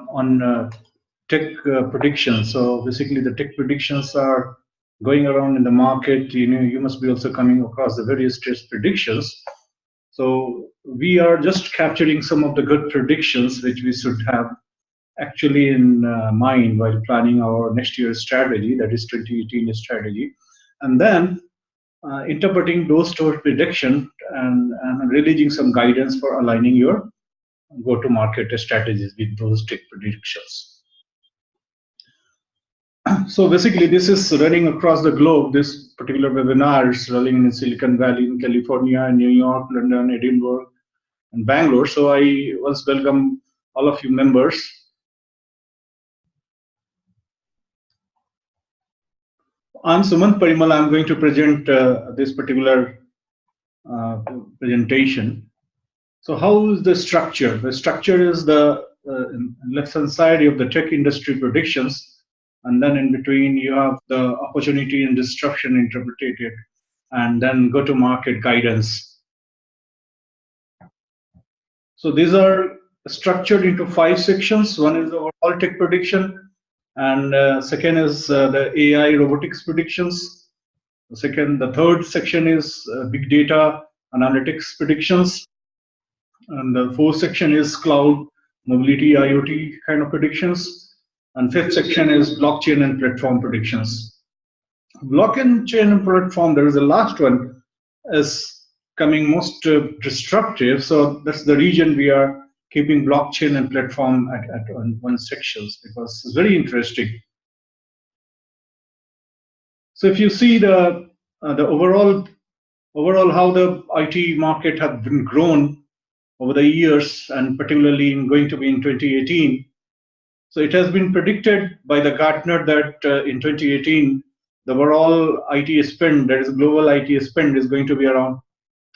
on tech predictions. So basically, the tech predictions are going around in the market. You must be also coming across the various tech predictions. So we are just capturing some of the good predictions which we should have actually in mind while planning our next year's strategy, that is 2018 strategy, and then interpreting those stored prediction and releasing some guidance for aligning your go-to-market strategies with those tech predictions. So basically, this is running across the globe. This particular webinar is running in Silicon Valley, in California, New York, London, Edinburgh, and Bangalore. So I once welcome all of you members. I'm Sumant Parimal. I'm going to present this particular presentation. So how is the structure? The structure is the left-hand side of the tech industry predictions, and then in between you have the opportunity and disruption interpreted, and then go-to-market guidance. So these are structured into 5 sections. One is the overall tech prediction, and second is the AI robotics predictions. The third section is big data analytics predictions. And the fourth section is cloud, mobility, IoT kind of predictions. And fifth section is blockchain and platform predictions. Blockchain and platform, there is the last one, is coming most disruptive. So that's the region we are keeping blockchain and platform at one sections because it's very interesting. So if you see the overall how the IT market has been grown over the years, and particularly going to be in 2018. So it has been predicted by the Gartner that in 2018, the overall IT spend, that is global IT spend, is going to be around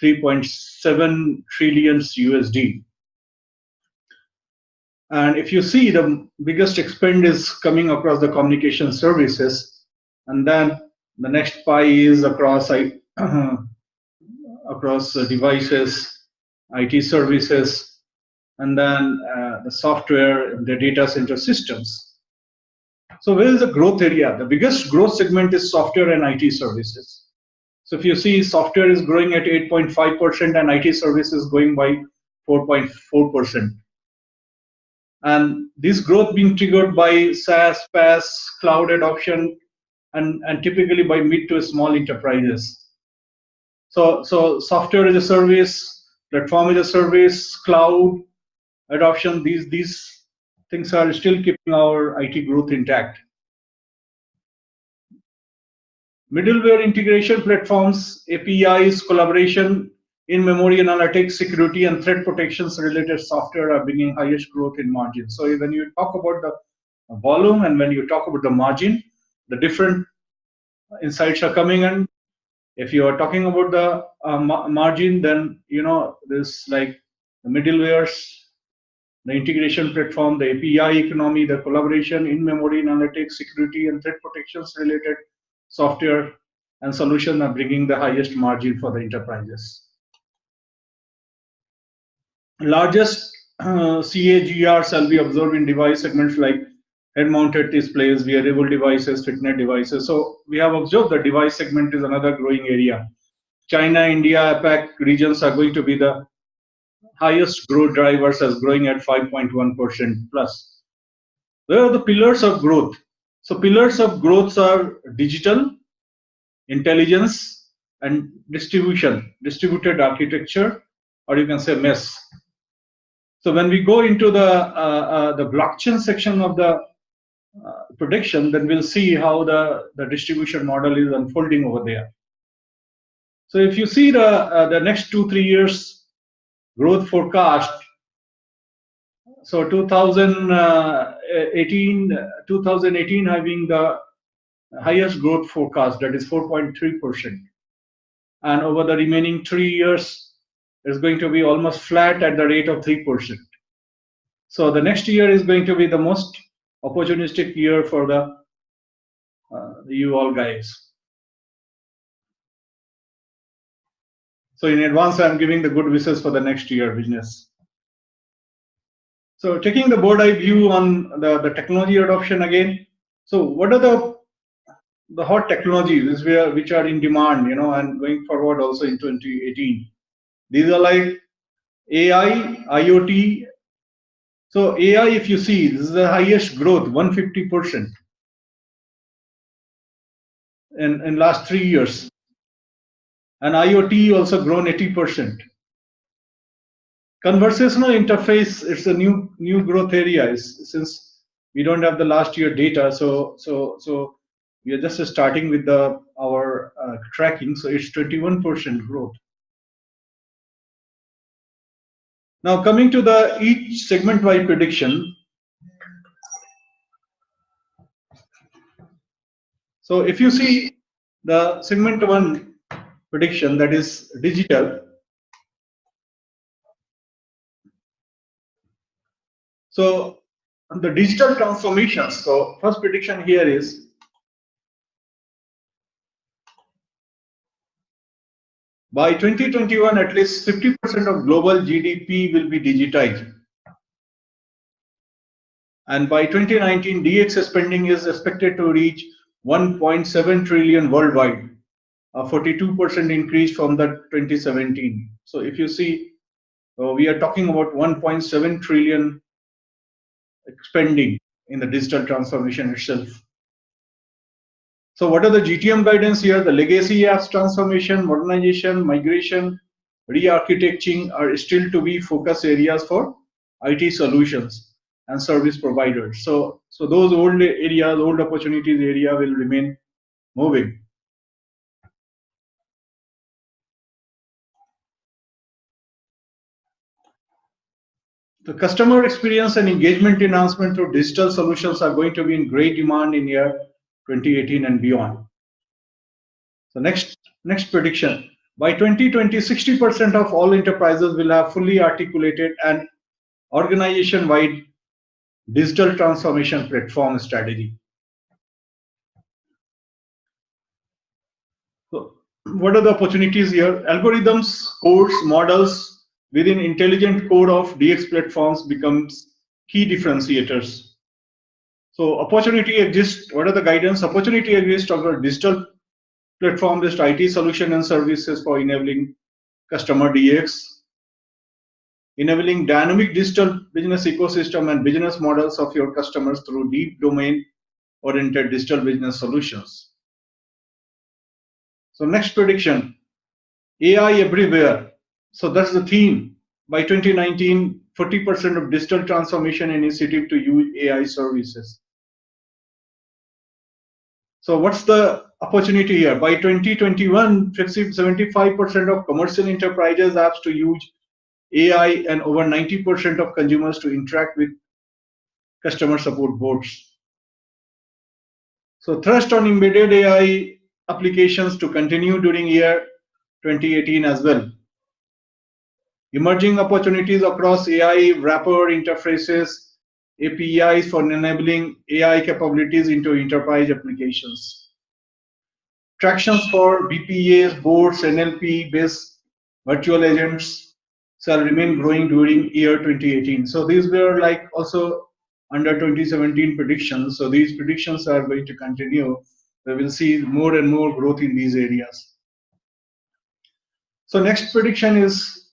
3.7 trillion USD. And if you see, the biggest spend is coming across the communication services, and then the next pie is across devices, IT services, and then the software, the data center systems. So where is the growth area? The biggest growth segment is software and IT services. So if you see, software is growing at 8.5% and IT services going by 4.4%. And this growth being triggered by SaaS, PaaS, cloud adoption, and typically by mid to small enterprises. So software as a service, platform as a service, cloud adoption, these things are still keeping our IT growth intact. Middleware integration platforms, APIs, collaboration, in-memory analytics, security, and threat protections related software are bringing highest growth in margin. So when you talk about the volume and when you talk about the margin, the different insights are coming in. If you are talking about the margin, then there's like the middlewares, the integration platform, the API economy, the collaboration, in-memory analytics, security, and threat protections related software and solution are bringing the highest margin for the enterprises. Largest CAGR shall be observed in device segments like head-mounted displays, wearable devices, fitness devices. So we have observed the device segment is another growing area. China, India, APAC regions are going to be the highest growth drivers, as growing at 5.1% plus. Where are the pillars of growth? So pillars of growth are digital, intelligence, and distributed architecture, or you can say MES. So when we go into the blockchain section of the prediction, then we'll see how the distribution model is unfolding over there. So if you see the next 2-3 years growth forecast, so 2018 having the highest growth forecast, that is 4.3%, and over the remaining 3 years is going to be almost flat at the rate of 3%. So the next year is going to be the most opportunistic year for you all guys. So in advance, I'm giving the good wishes for the next year business. So taking the bird eye view on the technology adoption again. So what are the hot technologies which are in demand, and going forward also in 2018? These are like AI, IoT. So AI, if you see, this is the highest growth, 150% in last 3 years. And IoT also grown 80%. Conversational interface, it's a new growth area since we don't have the last year data. So we are just starting with our tracking. So it's 21% growth. Now coming to the each segment wide prediction. So if you see the segment one prediction, that is digital. So the digital transformations. So first prediction here is by 2021, at least 50% of global GDP will be digitized. And by 2019, DX spending is expected to reach 1.7 trillion worldwide, a 42% increase from the 2017. So if you see, we are talking about 1.7 trillion spending in the digital transformation itself. So what are the GTM guidance here? The legacy apps transformation, modernization, migration, re-architecting are still to be focus areas for IT solutions and service providers. So those old areas, old opportunities area will remain moving. The customer experience and engagement enhancement through digital solutions are going to be in great demand in year 2018 and beyond. So next prediction. By 2020, 60% of all enterprises will have fully articulated and organization-wide digital transformation platform strategy. So what are the opportunities here? Algorithms, codes, models within intelligent core of DX platforms becomes key differentiators. So opportunity exists. What are the guidance? Opportunity exists of a digital platform-based IT solution and services for enabling customer DX, enabling dynamic digital business ecosystem and business models of your customers through deep domain-oriented digital business solutions. So next prediction, AI everywhere. So that's the theme. By 2019, 40% of digital transformation initiative to use AI services. So what's the opportunity here? By 2021, 75% of commercial enterprises apps to use AI and over 90% of consumers to interact with customer support bots. So thrust on embedded AI applications to continue during year 2018 as well. Emerging opportunities across AI wrapper interfaces, APIs for enabling AI capabilities into enterprise applications. Tractions for BPAs, boards, NLP-based virtual agents shall remain growing during year 2018. So these were like also under 2017 predictions. So these predictions are going to continue. We will see more and more growth in these areas. So next prediction is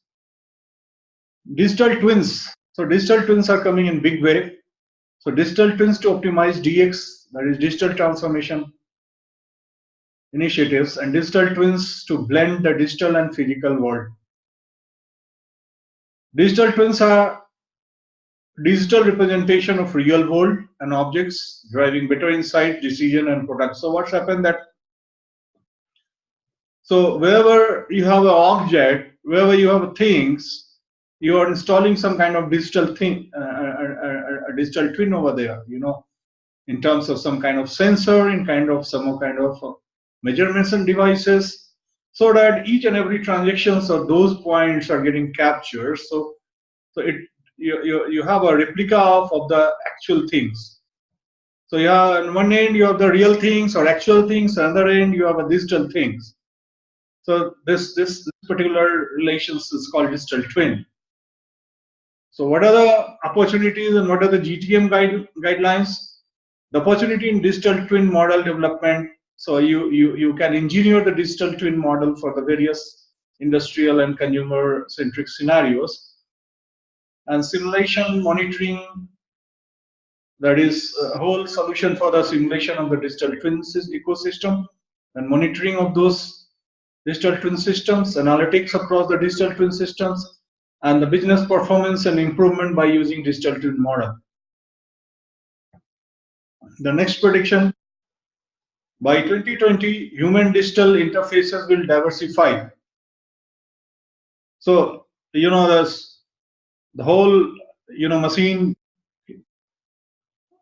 digital twins. So digital twins are coming in big way. So digital twins to optimize DX, that is digital transformation initiatives, and digital twins to blend the digital and physical world. Digital twins are digital representation of real world and objects, driving better insight, decision, and products. So what's happened that, so wherever you have an object, wherever you have things, you are installing some kind of digital thing, a digital twin over there, in terms of some kind of sensor, in some kind of measurements and devices, so that each and every transactions of those points are getting captured. So you have a replica of the actual things. So yeah, on one end you have the real things or actual things, on the other end you have a digital things. So this particular relations is called digital twin. So what are the opportunities and what are the GTM guidelines? The opportunity in digital twin model development. So you can engineer the digital twin model for the various industrial and consumer centric scenarios. And simulation monitoring, that is a whole solution for the simulation of the digital twin ecosystem and monitoring of those digital twin systems, analytics across the digital twin systems, and the business performance and improvement by using digital twin model. The next prediction, by 2020, human digital interfaces will diversify. So, the whole, machine,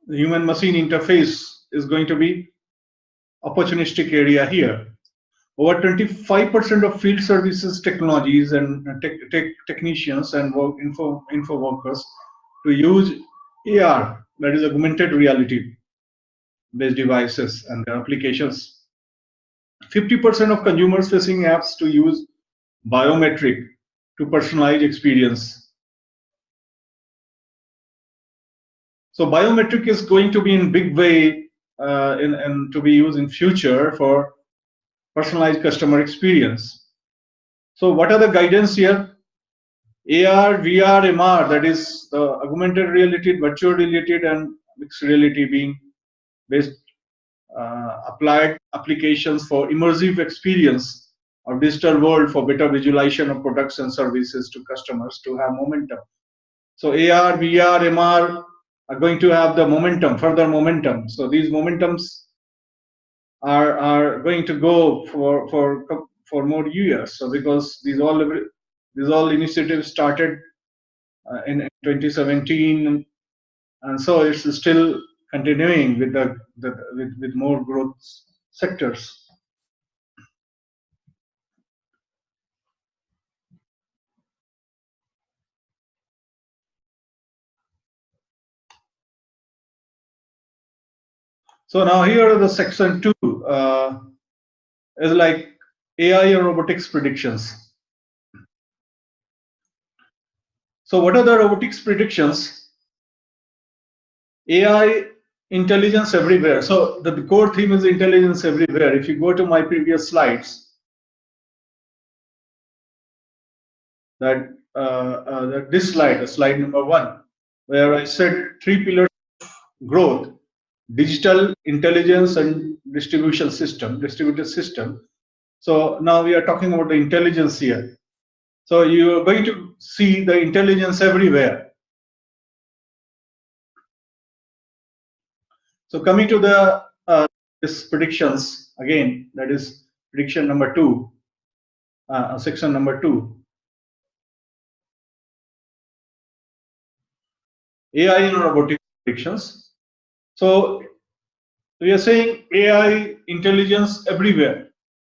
the human machine interface is going to be opportunistic area here. Over 25% of field services technologies and technicians and info workers to use AR, that is augmented reality based devices and their applications. 50% of consumers facing apps to use biometric to personalize experience. So biometric is going to be in big way and to be used in future for personalized customer experience. So what are the guidance here? AR, VR, MR, that is the augmented reality, virtual reality, and mixed reality being based applied applications for immersive experience of digital world for better visualization of products and services to customers to have momentum. So AR, VR, MR are going to have the momentum, further momentum. So these momentums are going to go for more years. So because these all initiatives started in 2017, and so it's still continuing with with more growth sectors. So now here are the section 2 is like AI and robotics predictions. So what are the robotics predictions? AI intelligence everywhere. So the core theme is intelligence everywhere. If you go to my previous slides, this slide number 1, where I said 3 pillars of growth: digital, intelligence, and distributed system. So now we are talking about the intelligence here. So you are going to see the intelligence everywhere. So coming to the this predictions again, that is prediction number 2, section number 2. AI and robotic predictions. So we are saying AI intelligence everywhere.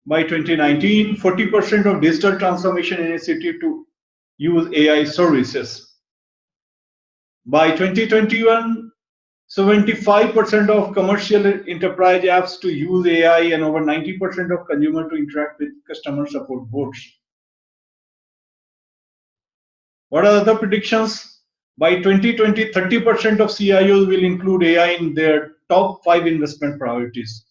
By 2019, 40% of digital transformation initiative to use AI services. By 2021, 75% of commercial enterprise apps to use AI and over 90% of consumer to interact with customer support bots. What are the predictions? By 2020, 30% of CIOs will include AI in their top 5 investment priorities.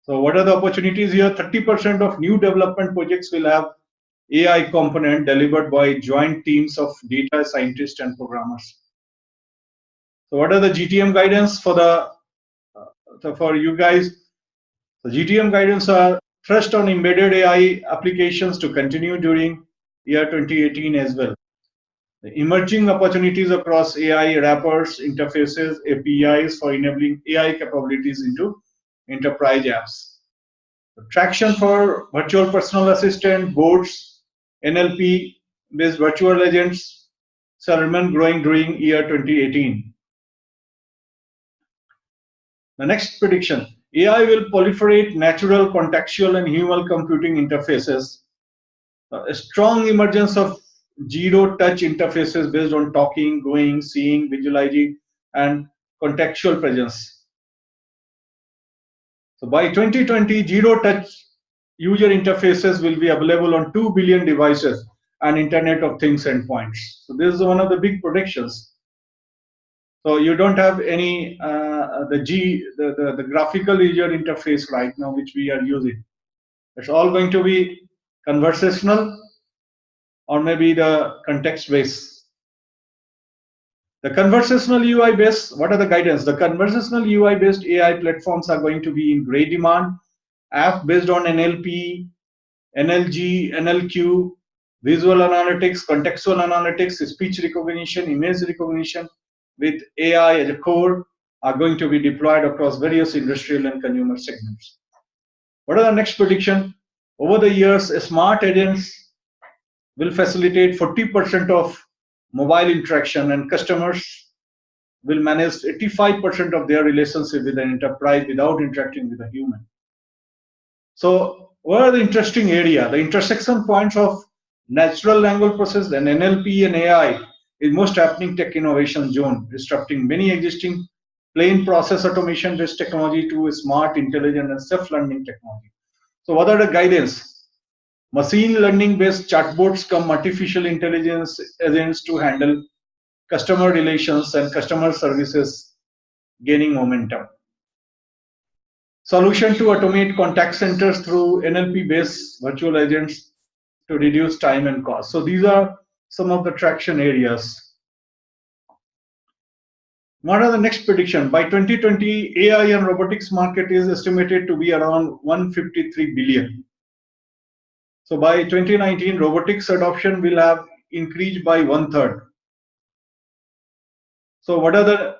So what are the opportunities here? 30% of new development projects will have AI component delivered by joint teams of data scientists and programmers. So what are the GTM guidance for for you guys? The GTM guidance are thrust on embedded AI applications to continue during year 2018 as well. The emerging opportunities across AI wrappers, interfaces, APIs for enabling AI capabilities into enterprise apps. The traction for virtual personal assistant, bots, NLP based virtual agents shall remain growing during year 2018. The next prediction: AI will proliferate natural, contextual, and human computing interfaces. A strong emergence of zero-touch interfaces based on talking, going, seeing, visualizing, and contextual presence. So by 2020, zero-touch user interfaces will be available on 2 billion devices, and Internet of Things endpoints. So this is one of the big predictions. So you don't have any the graphical user interface right now which we are using. It's all going to be conversational or maybe the context based. The conversational UI based, what are the guidance? The conversational UI based AI platforms are going to be in great demand. App based on NLP, NLG, NLQ, visual analytics, contextual analytics, speech recognition, image recognition with AI as a core are going to be deployed across various industrial and consumer segments. What are the next prediction? Over the years, smart agents will facilitate 40% of mobile interaction and customers will manage 85% of their relationship with an enterprise without interacting with a human. So what are the interesting area? The intersection points of natural language process and NLP and AI is most happening tech innovation zone, disrupting many existing plain process automation based technology to smart, intelligent and self-learning technology. So what are the guidance? Machine learning based chatbots come artificial intelligence agents to handle customer relations and customer services gaining momentum. Solution to automate contact centers through NLP based virtual agents to reduce time and cost. So these are some of the traction areas. What are the next prediction? By 2020, AI and robotics market is estimated to be around 153 billion. So by 2019, robotics adoption will have increased by 1/3. So what are the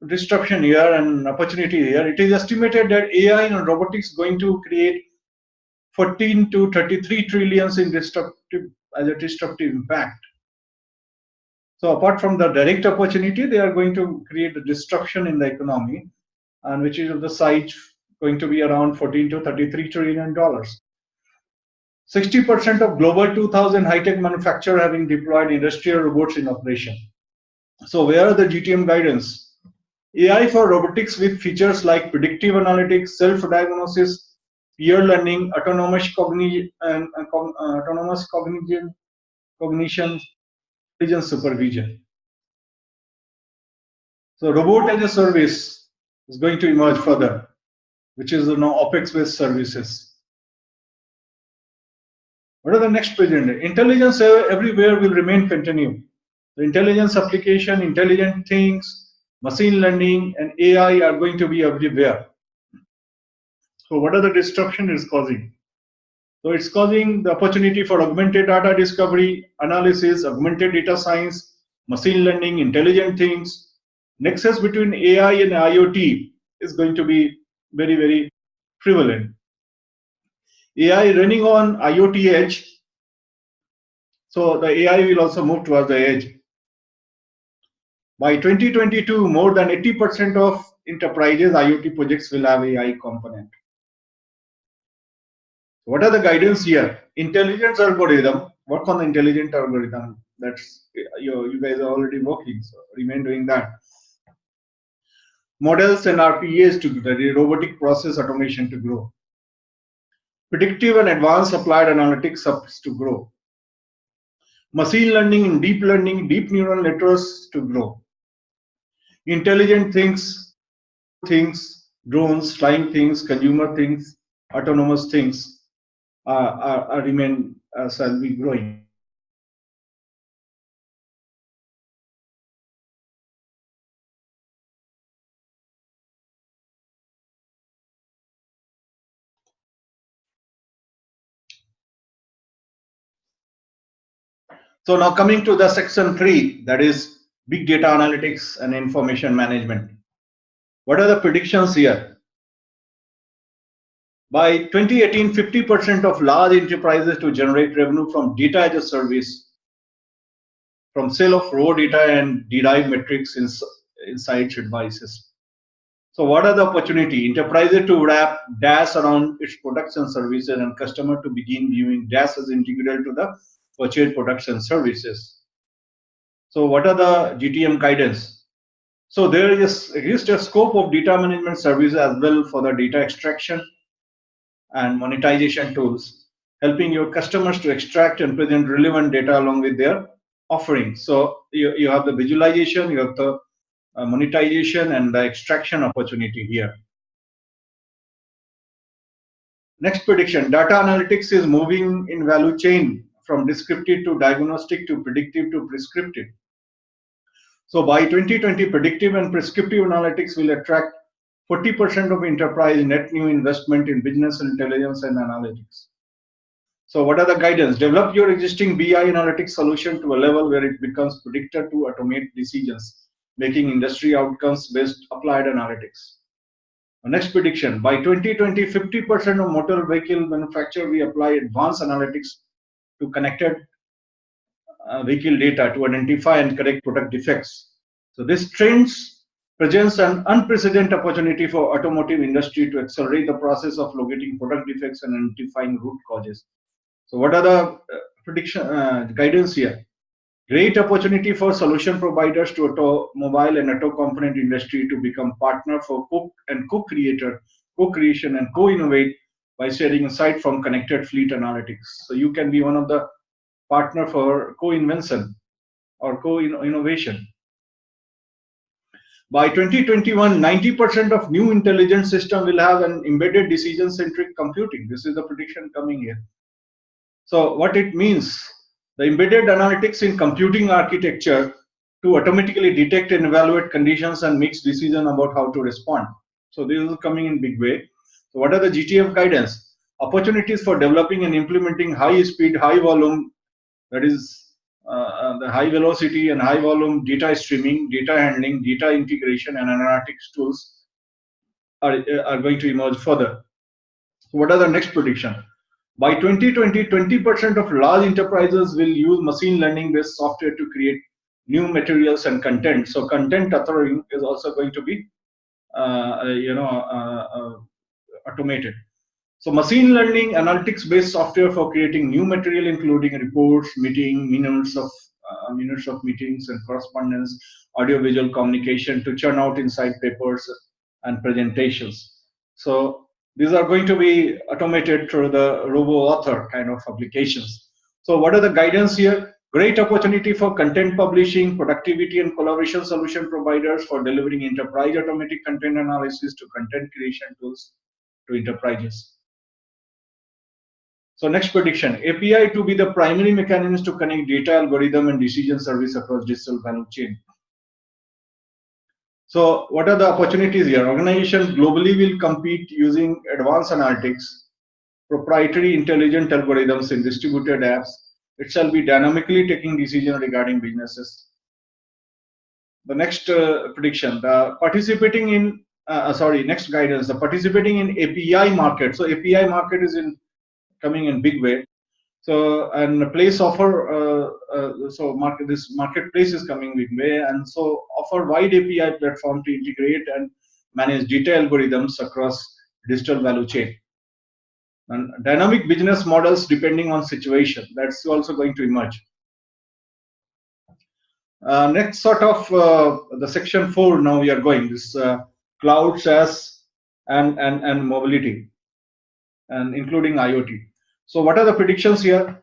disruption here and opportunity here? It is estimated that AI and robotics going to create 14 to 33 trillions in disruptive impact. So apart from the direct opportunity, they are going to create a disruption in the economy, and which is of the size going to be around 14 to 33 trillion dollars. 60% of global 2000 high-tech manufacturers having deployed industrial robots in operation. So where are the GTM guidance? AI for robotics with features like predictive analytics, self-diagnosis, peer learning, autonomous cognition, intelligence supervision. So robot as a service is going to emerge further, which is OPEX-based services. What are the next present? Intelligence everywhere will remain continued. The intelligence application, intelligent things, machine learning, and AI are going to be everywhere. So what are the disruption it's causing? So it's causing the opportunity for augmented data discovery, analysis, augmented data science, machine learning, intelligent things. Nexus between AI and IoT is going to be very, very prevalent. AI running on IoT edge. So the AI will also move towards the edge. By 2022, more than 80% of enterprises IoT projects will have AI component. What are the guidance here? Intelligence algorithm. Work on the intelligent algorithm. That's you guys are already working, so remain doing that. Models and RPAs to the robotic process automation to grow. Predictive and advanced applied analytics subs to grow. Machine learning and deep learning, deep neural networks to grow. Intelligent things, drones, flying things, consumer things, autonomous things remain shall be growing. So now coming to the section 3, that is big data analytics and information management. What are the predictions here? By 2018, 50% of large enterprises to generate revenue from data as a service, from sale of raw data and derived metrics inside devices. So what are the opportunity? Enterprises to wrap DaaS around its products and services, and customer to begin viewing DaaS as integral to the purchase products and services. So what are the GTM guidance? So there exists a scope of data management services as well for the data extraction and monetization tools. helping your customers to extract and present relevant data along with their offerings. So you have the visualization, you have the monetization and the extraction opportunity here. Next prediction, data analytics is moving in value chain from descriptive to diagnostic to predictive to prescriptive. So by 2020, predictive and prescriptive analytics will attract 40% of enterprise net new investment in business intelligence and analytics. So what are the guidance? Develop your existing BI analytics solution to a level where it becomes predictor to automate decisions, making industry outcomes based applied analytics. Next prediction, by 2020, 50% of motor vehicle manufacturer will apply advanced analytics to connected vehicle data to identify and correct product defects. So this trends presents an unprecedented opportunity for automotive industry to accelerate the process of locating product defects and identifying root causes. So what are the prediction guidance here? Great opportunity for solution providers to automobile and auto component industry to become partner for co-creation and co-innovate by sharing insight from connected fleet analytics. So you can be one of the partner for co-invention or co-innovation. By 2021, 90% of new intelligent system will have an embedded decision-centric computing. This is the prediction coming here. So what it means, the embedded analytics in computing architecture to automatically detect and evaluate conditions and make decisions about how to respond. So this is coming in big way. So what are the GTF guidance? Opportunities for developing and implementing high speed, high volume, that is the high velocity and high volume data streaming, data handling, data integration and analytics tools are going to emerge further. So what are the next prediction? By 2020, 20% of large enterprises will use machine learning based software to create new materials and content. So content authoring is also going to be automated. So machine learning analytics based software for creating new material including reports, minutes of meetings and correspondence, audio visual communication to churn out inside papers and presentations. So these are going to be automated through the robo-author kind of applications. So what are the guidance here? Great opportunity for content publishing, productivity and collaboration solution providers for delivering enterprise automatic content analysis to content creation tools to enterprises. So next prediction, API to be the primary mechanism to connect data, algorithm and decision service across digital value chain. So what are the opportunities here? Organizations globally will compete using advanced analytics, proprietary intelligent algorithms in distributed apps. It shall be dynamically taking decisions regarding businesses. The next prediction, the participating in, next guidance, the participating in API market. So API market is coming in big way. So and place offer this marketplace is coming big way, and so offer wide API platform to integrate and manage data algorithms across digital value chain. And dynamic business models depending on situation, that's also going to emerge. Next sort of the section 4 now we are going this cloud, SaaS and mobility and including IoT. So what are the predictions here?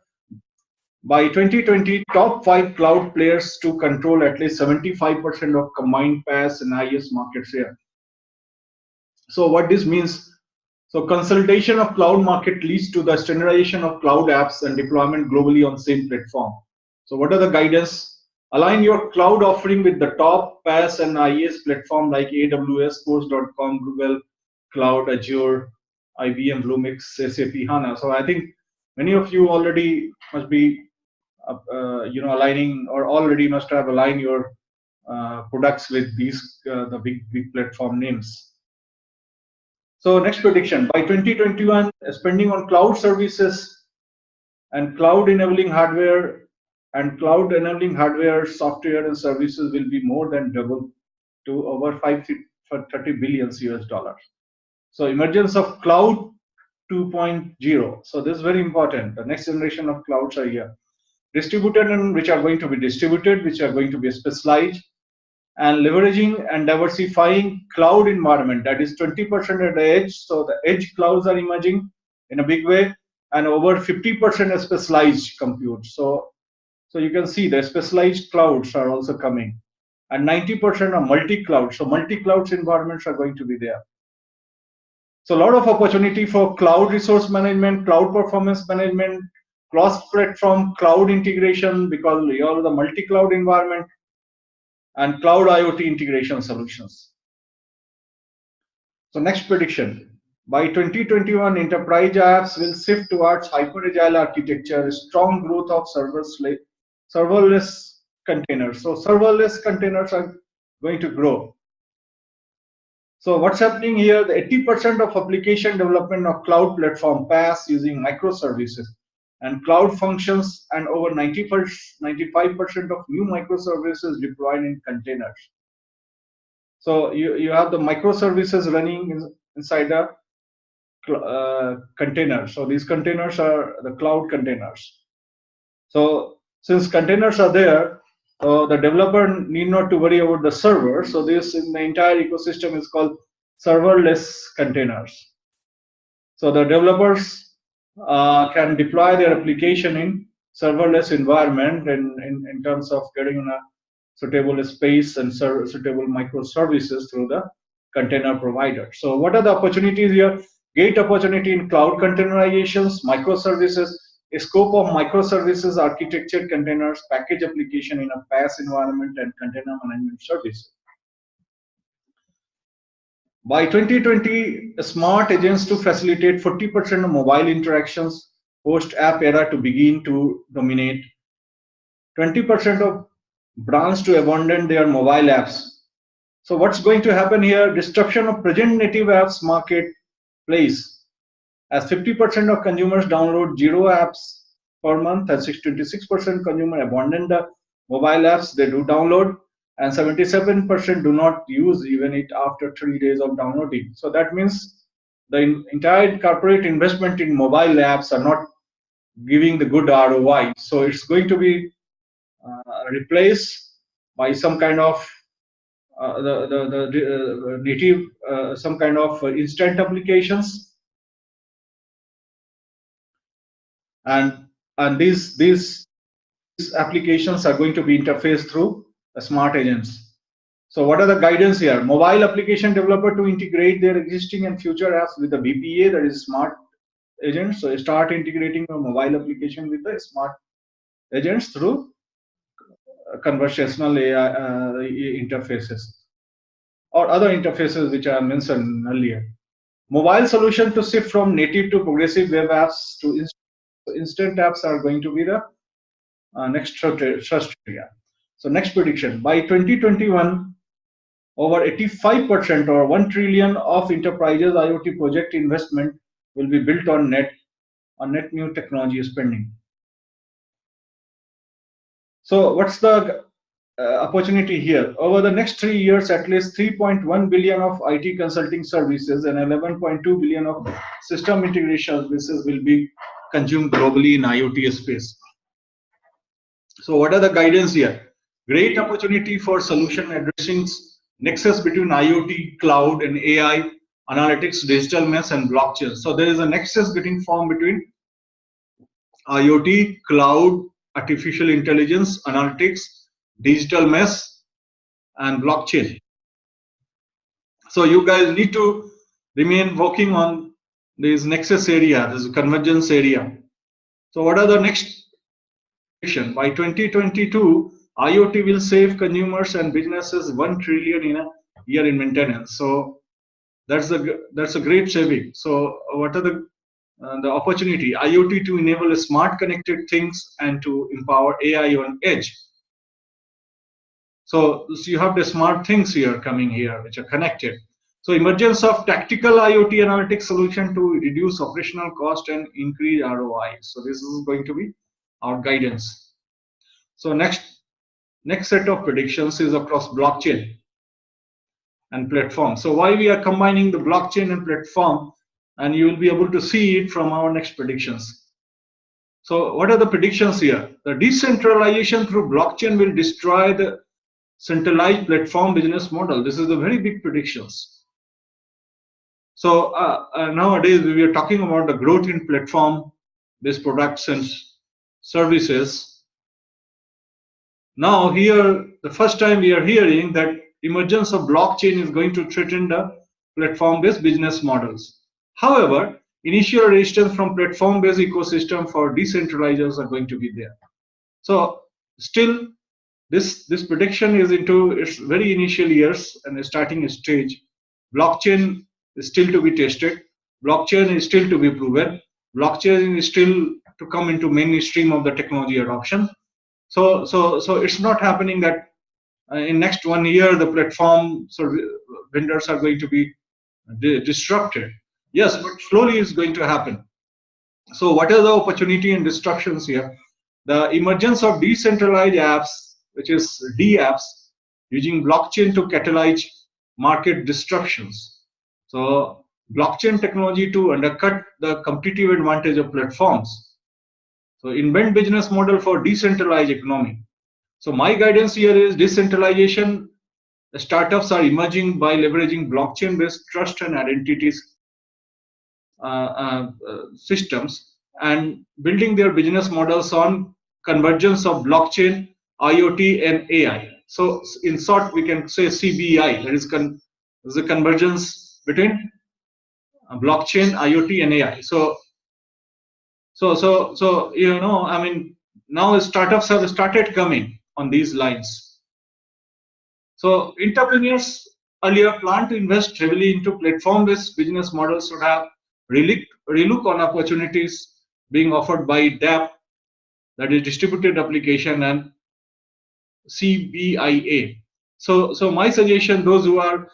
By 2020, top 5 cloud players to control at least 75% of combined PaaS and IaaS market share. So what this means? So consolidation of cloud market leads to the standardization of cloud apps and deployment globally on same platform. So what are the guidance? Align your cloud offering with the top PaaS and IaaS platform like AWS, Force.com, Google Cloud, Azure, IBM, Bluemix, SAP, HANA. So I think many of you already must be aligning or already must have aligned your products with these the big platform names. So next prediction, by 2021, spending on cloud services and cloud enabling hardware software and services will be more than double to over $30 billion US. So emergence of cloud 2.0. So this is very important. The next generation of clouds are here. Distributed and which are going to be distributed, which are going to be specialized, and leveraging and diversifying cloud environment, that is 20% at the edge. So the edge clouds are emerging in a big way, and over 50% is specialized compute. So you can see the specialized clouds are also coming, and 90% are multi-cloud. So multi-clouds environments are going to be there. So a lot of opportunity for cloud resource management, cloud performance management, cross-platform cloud integration, because you have the multi-cloud environment, and cloud IoT integration solutions. So next prediction. By 2021, enterprise apps will shift towards hyper-agile architecture, strong growth of serverless containers. So serverless containers are going to grow. So what's happening here? The 80% of application development of cloud platform pass using microservices and cloud functions, and over 95% of new microservices deployed in containers. So you have the microservices running inside the container. So these containers are the cloud containers. So since containers are there, the developer need not to worry about the server. So this in the entire ecosystem is called serverless containers. So the developers can deploy their application in serverless environment in terms of getting a suitable space and suitable microservices through the container provider. So what are the opportunities here? Great opportunity in cloud containerizations, microservices, a scope of microservices, architecture containers, package application in a PaaS environment, and container management services. By 2020, smart agents to facilitate 40% of mobile interactions, post-app era to begin to dominate, 20% of brands to abandon their mobile apps. So what's going to happen here? Disruption of present native apps marketplace, as 50% of consumers download 0 apps per month, and 26% consumer abandon the mobile apps they do download, and 77% do not use even it after 3 days of downloading. So that means the entire corporate investment in mobile apps are not giving the good ROI. So it's going to be replaced by some kind of the native some kind of instant applications, and these applications are going to be interfaced through smart agents. So what are the guidance here? Mobile application developer to integrate their existing and future apps with the BPA, that is smart agents. So start integrating a mobile application with the smart agents through conversational AI interfaces or other interfaces which I mentioned earlier. Mobile solution to shift from native to progressive web apps to instant apps are going to be the next trust area. So next prediction, by 2021, over 85% or 1 trillion of enterprises IoT project investment will be built on net new technology spending. So what's the opportunity here? Over the next 3 years, at least 3.1 billion of IT consulting services and 11.2 billion of system integration services will be consumed globally in IoT space. So what are the guidance here? Great opportunity for solution addressing nexus between IoT, cloud, and AI, analytics, digital mesh, and blockchain. So there is a nexus getting formed between IoT, cloud, artificial intelligence, analytics, digital mesh, and blockchain. So you guys need to remain working on this nexus area, this convergence area. So what are the next? By 2022, IoT will save consumers and businesses 1 trillion in a year in maintenance. So that's a great saving. So what are the opportunity? IoT to enable smart connected things and to empower AI on edge. So you have the smart things here coming here which are connected. So emergence of tactical IoT analytics solution to reduce operational cost and increase ROI. So this is going to be our guidance. So next set of predictions is across blockchain and platform. So why we are combining the blockchain and platform, and you will be able to see it from our next predictions. So what are the predictions here? The decentralization through blockchain will destroy the centralized platform business model. This is a very big predictions. So nowadays we are talking about the growth in platform based products and services. Now here, the first time we are hearing that emergence of blockchain is going to threaten the platform-based business models. However, initial resistance from platform-based ecosystem for decentralizers are going to be there. So still, this prediction is into its very initial years and a starting stage. Blockchain is still to be tested. Blockchain is still to be proven. Blockchain is still to come into mainstream of the technology adoption. So it's not happening that in next 1 year the platform vendors are going to be disrupted. Yes, but slowly it's going to happen. So what are the opportunity and disruptions here? The emergence of decentralized apps, which is D apps, using blockchain to catalyze market disruptions. So blockchain technology to undercut the competitive advantage of platforms. So invent business model for decentralized economy. So my guidance here is decentralization. Startups are emerging by leveraging blockchain-based trust and identities systems and building their business models on convergence of blockchain, IoT, and AI. So in short, we can say CBI. That is the convergence between blockchain, IoT, and AI. So I mean, now startups have started coming on these lines. So entrepreneurs earlier planned to invest heavily into platform-based business models should have relook on opportunities being offered by DApp, that is distributed application, and CBIA. So my suggestion, those who are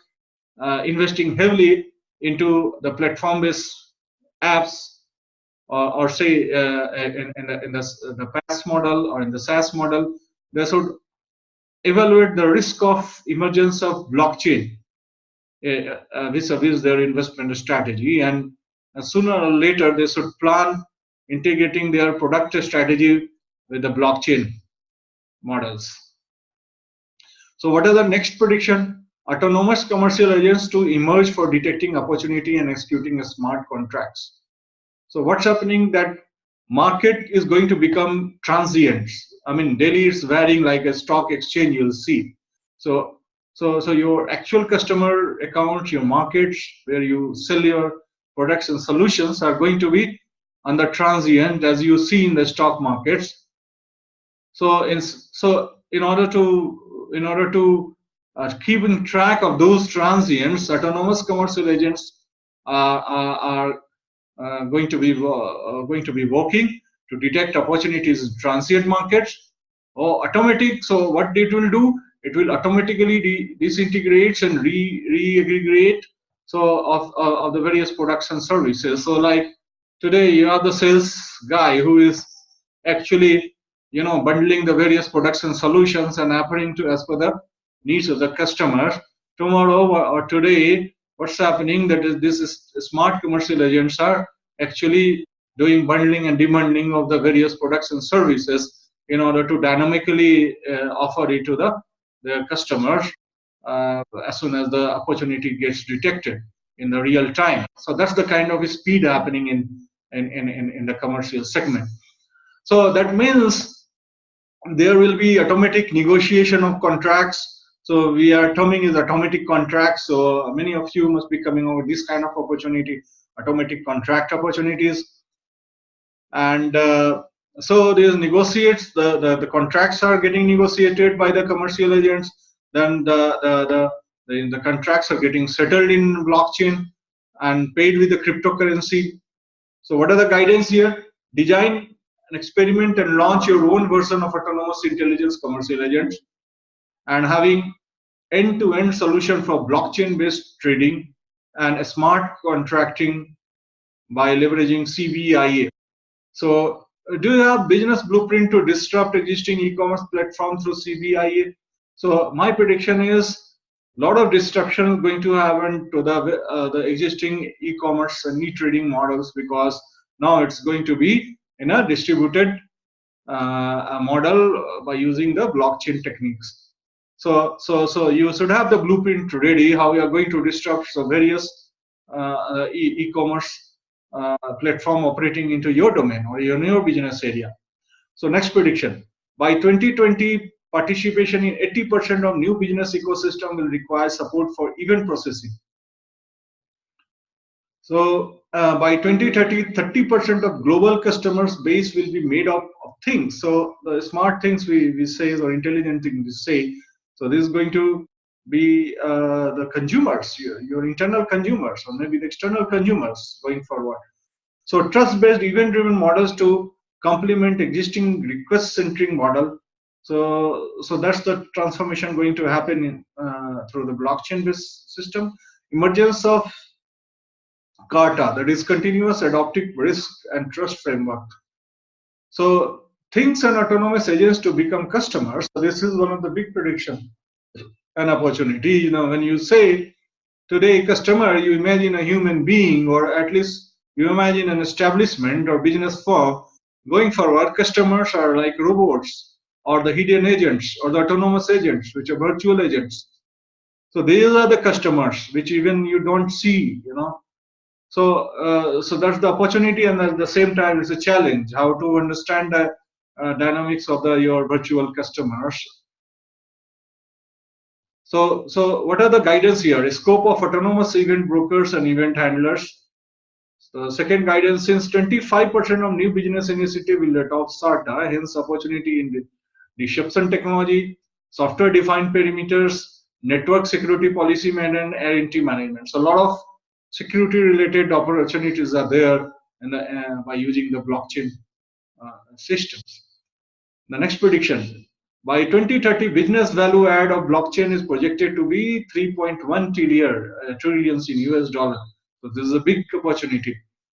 investing heavily into the platform-based apps, or say in the PaaS model or in the SaaS model, they should evaluate the risk of emergence of blockchain vis-a-vis their investment strategy, and sooner or later they should plan integrating their product strategy with the blockchain models. So what are the next prediction? Autonomous commercial agents to emerge for detecting opportunity and executing smart contracts. So what's happening, that market is going to become transient. I mean, daily it's varying like a stock exchange, you'll see. So your actual customer account, your markets where you sell your products and solutions are going to be on the transient, as you see in the stock markets. So in order to keeping track of those transients, autonomous commercial agents are going to be working to detect opportunities in transient markets or automatic. So what it will do, it will automatically disintegrate and re-aggregate of the various products and services. So like today you are the sales guy who is actually bundling the various products and solutions and offering to as per the needs of the customer. Tomorrow or today, what's happening, that is this is smart commercial agents are actually doing bundling and demanding of the various products and services in order to dynamically offer it to the customer as soon as the opportunity gets detected in the real time. So that's the kind of speed happening in the commercial segment. So that means there will be automatic negotiation of contracts. So we are terming is automatic contracts. So many of you must be coming over this kind of opportunity, automatic contract opportunities. And so there's negotiates, the contracts are getting negotiated by the commercial agents. Then the contracts are getting settled in blockchain and paid with the cryptocurrency. So what are the guidance here? Design an experiment and launch your own version of autonomous intelligence commercial agents, and having end-to-end solution for blockchain-based trading and smart contracting by leveraging CBIA. So do you have business blueprint to disrupt existing e-commerce platform through CBIA? So my prediction is a lot of disruption is going to happen to the existing e-commerce and e-trading models, because now it's going to be in a distributed model by using the blockchain techniques. So you should have the blueprint ready how you are going to disrupt the various e-commerce platform operating into your domain or your business area. So next prediction, by 2020, participation in 80% of new business ecosystem will require support for event processing. So by 2030, 30% of global customers base will be made up of things. So the smart things we say, or intelligent things we say. So this is going to be the consumers, your internal consumers, or maybe the external consumers going forward. So trust-based event-driven models to complement existing request-centric model. So that's the transformation going to happen in, through the blockchain-based system. Emergence of CARTA, that is continuous adaptive risk and trust framework. So things and autonomous agents to become customers. So this is one of the big prediction and opportunity. When you say today customer, you imagine a human being, or at least you imagine an establishment or business firm. Going forward, customers are like robots or the hidden agents or the autonomous agents, which are virtual agents. So these are the customers which even you don't see. So that's the opportunity, and at the same time, it's a challenge how to understand the dynamics of your virtual customers. So what are the guidance here? Scope of autonomous event brokers and event handlers. So second guidance, since 25% of new business initiative will adopt SARTA, hence opportunity in the disruption technology, software defined perimeters, network security policy management, and identity management. So a lot of security related opportunities are there by using the blockchain systems. The next prediction, by 2030, business value add of blockchain is projected to be 3.1 trillions in US dollar. So this is a big opportunity.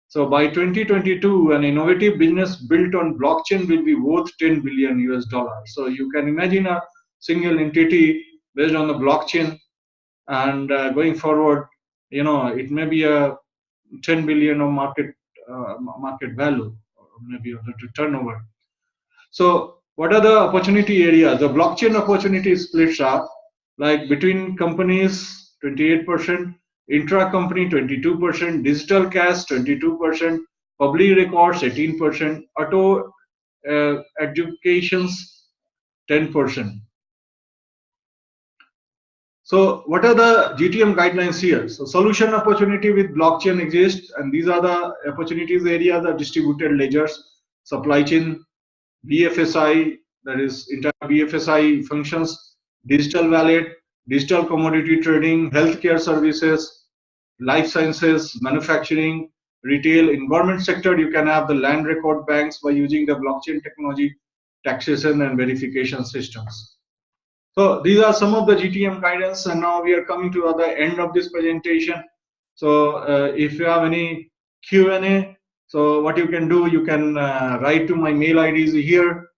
So by 2022, an innovative business built on blockchain will be worth 10 billion US dollars. So you can imagine a single entity based on the blockchain, and going forward, it may be a 10 billion of market value, or maybe of the turnover. So what are the opportunity areas? The blockchain opportunity splits are like between companies 28%, intra-company 22%, digital cash 22%, public records 18%, auto educations 10%. So what are the GTM guidelines here? So solution opportunity with blockchain exists, and these are the opportunities areas: the distributed ledgers, supply chain, BFSI, that is entire BFSI functions, digital wallet, digital commodity trading, healthcare services, life sciences, manufacturing, retail, in government sector, you can have the land record banks by using the blockchain technology, taxation and verification systems. So these are some of the GTM guidance, and now we are coming to the end of this presentation. So if you have any Q&A, so what you can do, you can write to my mail ID is here.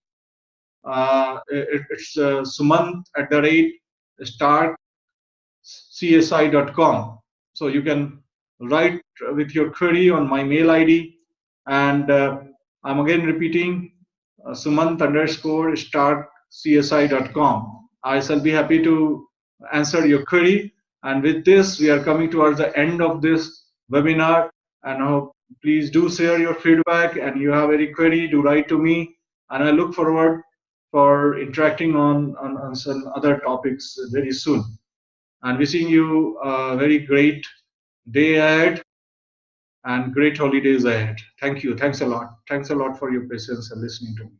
It's sumant@startcsi.com. So you can write with your query on my mail ID, and I'm again repeating, sumant_startcsi.com. I shall be happy to answer your query. And with this, we are coming towards the end of this webinar. And now, please do share your feedback. And you have any query, do write to me. And I look forward for interacting on some other topics very soon. And wishing you a very great day ahead and great holidays ahead. Thank you. Thanks a lot. Thanks a lot for your patience and listening to me.